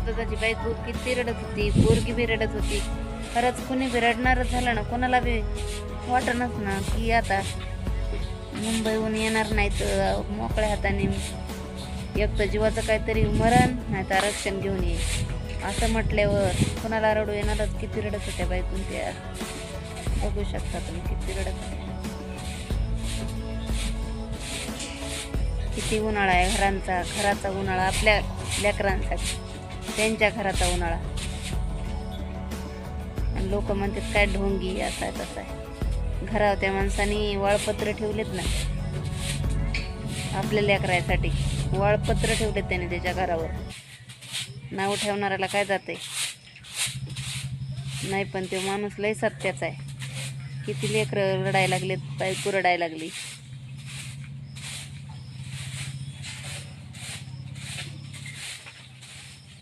दादाची बायको किती रडत होती, पोरगी बी रडत होती. खरंच कुणी बी रडणारच झालं ना, कोणाला बी वाटणच ना की आता मुंबईहून येणार नाही तर मोकळ्या हाताने एक तर जीवाचं काहीतरी मरण नाही तर आरक्षण घेऊन ये असं म्हटल्यावर कोणाला रडू येणारच. किती रडत होत्या बायकून त्या, बघू शकता तुम्ही किती रडत होत्या. किती उन्हाळा आहे घराचा उन्हाळा आपल्या लेकरांसाठी, त्यांच्या घराचा उन्हाळा. आणि लोक म्हणतात काय ढोंगी असा आहे तसा आहे. घरावर त्या माणसाने वाळपत्र ठेवलेत ना आपल्या लेकरासाठी, वाळपत्र ठेवलेत त्याने त्याच्या घरावर. नाव ठेवणाऱ्याला काय जाते नाही, पण तो माणूस लय सत्याचा आहे. किती लेकरं रडायला लागलेत, बायको रडायला लागली.